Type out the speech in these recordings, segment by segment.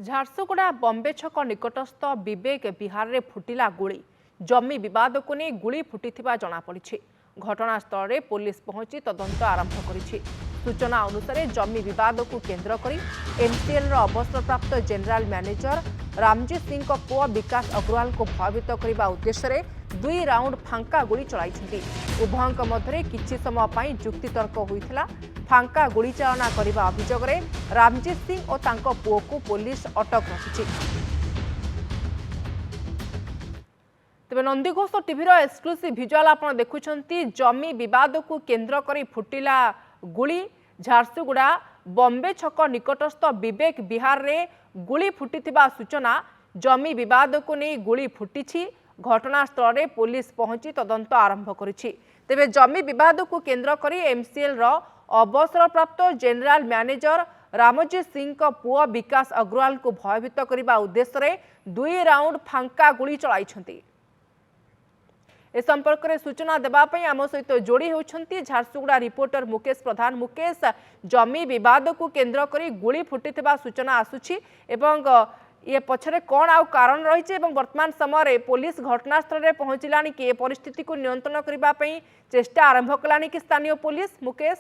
ଝାରସୁଗୁଡ଼ା ବମ୍ବେ ଛକ ନିକଟସ୍ଥ ବିବେକ ବିହାରରେ ଫୁଟିଲା ଗୁଳି। ଜମି ବିବାଦକୁ ନେଇ ଗୁଳି ଫୁଟିଥିବା ଜଣାପଡ଼ିଛି। ଘଟଣାସ୍ଥଳରେ ପୋଲିସ ପହଞ୍ଚି ତଦନ୍ତ ଆରମ୍ଭ କରିଛି। ସୂଚନା ଅନୁସାରେ ଜମି ବିବାଦକୁ କେନ୍ଦ୍ର କରି ଏମସିଏଲ୍ର ଅବସରପ୍ରାପ୍ତ ଜେନେରାଲ ମ୍ୟାନେଜର ରାମଜିତ ସିଂଙ୍କ ପୁଅ ବିକାଶ ଅଗ୍ରୱାଲଙ୍କୁ ଭୟଭୀତ କରିବା ଉଦ୍ଦେଶ୍ୟରେ 2 ରାଉଣ୍ଡ ଫାଙ୍କା ଗୁଳି ଚଳାଇଛନ୍ତି। ଉଭୟଙ୍କ ମଧ୍ୟରେ କିଛି ସମୟ ପାଇଁ ଯୁକ୍ତିତର୍କ ହୋଇଥିଲା। ଫାଙ୍କା ଗୁଳିଚାଳନା କରିବା ଅଭିଯୋଗରେ ରାମଜିତ ସିଂ ଓ ତାଙ୍କ ପୁଅକୁ ପୋଲିସ ଅଟକ ରଖିଛି। ତେବେ ନନ୍ଦିଘୋଷ ଟିଭିର ଏକ୍ସକ୍ଲୁସିଭ ଭିଜୁଆଲ ଆପଣ ଦେଖୁଛନ୍ତି। ଜମି ବିବାଦକୁ କେନ୍ଦ୍ର କରି ଫୁଟିଲା ଗୁଳି। ଝାରସୁଗୁଡ଼ା ବମ୍ବେ ଛକ ନିକଟସ୍ଥ ବିବେକ ବିହାରରେ ଗୁଳି ଫୁଟିଥିବା ସୂଚନା। ଜମି ବିବାଦକୁ ନେଇ ଗୁଳି ଫୁଟିଛି। ଘଟଣାସ୍ଥଳରେ ପୋଲିସ ପହଞ୍ଚି ତଦନ୍ତ ଆରମ୍ଭ କରିଛି। ତେବେ ଜମି ବିବାଦକୁ କେନ୍ଦ୍ର କରି ଏମସିଏଲ୍ର ଅବସରପ୍ରାପ୍ତ ଜେନେରାଲ ମ୍ୟାନେଜର ରାମଜିତ ସିଂଙ୍କ ପୁଅ ବିକାଶ ଅଗ୍ରୱାଲଙ୍କୁ ଭୟଭୀତ କରିବା ଉଦ୍ଦେଶ୍ୟରେ 2 ରାଉଣ୍ଡ ଫାଙ୍କା ଗୁଳି ଚଳାଇଛନ୍ତି। ए संपर्क में सूचना देवाई आम सहित जोड़ी होती झारसुगुड़ा रिपोर्टर मुकेश प्रधान। मुकेश, जमी विवाद को केन्द्र कर गुली फुटी सूचना आसूची एवं ये पछरे कौन आउ कारण रही वर्तमान समय पुलिस घटनास्थल में पहुंचला कि परिस्थिति को नियंत्रण करने चेष्टा आरंभ कला कि स्थानीय पुलिस। मुकेश,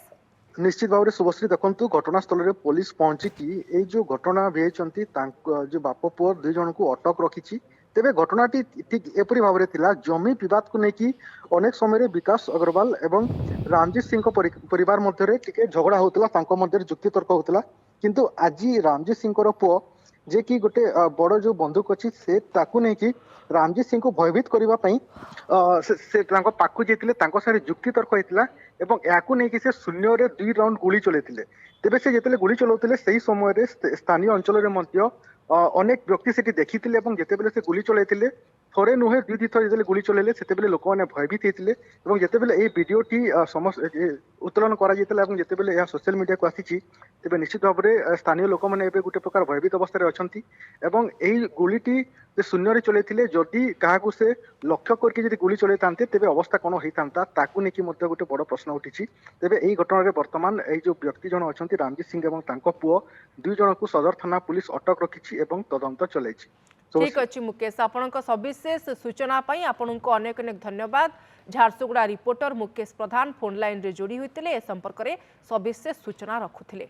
निश्चित भाव में शुभश्री देखु घटनास्थल में पुलिस पहुंची जो घटना भेजती जो बाप पुओ 2 जन को अटक रखी। तेबे घटनाटी ठीक एपरी भाव में थिला। जमी विवाद को लेकिन अनेक समय विकास अग्रवाल एवं रामजित सिंह परिवार मध्य टिके झगड़ा होता, जुक्तितर्क होता। किंतु आज रामजित सिंह पुओ जे कि गोटे बड़ जो बंदूक अच्छी से ताकू नहीं कि रामजित सिंह को भयभीत करने से पाखु जाते जुक्तितर्क होता और नहीं कि से शून्य 2 राउंड गुली चलते। तेबे से जिते गुली चलाते से समय स्थानीय अंचल में अनेक व्यक्ति से देखी जिते से गुली चलते थोड़े नुहे 2 थर जो गुली चलैले से लोक मैंने भयभीत होते। जितेबाला ये भिडटी उत्तोलन कर सोशल मीडिया को आसी तेज निश्चित भाव में स्थानीय लोक मैंने गोटे प्रकार भयभीत अवस्था अच्छा गुलीटी शून्य चलते जदि क्या से लक्ष्य करके गुली चलता तेज अवस्था कौन होता ताकू नहीं गोटे बड़ प्रश्न उठी। तेज यही घटना में बर्तमान जो व्यक्ति जन अच्छा रामजित सिंह और पुओ 2 जन को सदर थाना पुलिस अटक रखी तदंत चलाई। ठीक अच्छे मुकेश, आपण सविशेष सूचना आपण को अनेक अनेक धन्यवाद। झारसुगुड़ा रिपोर्टर मुकेश प्रधान फोन लाइन रे जोड़ी होते संपर्क में सविशेष सूचना रखुले।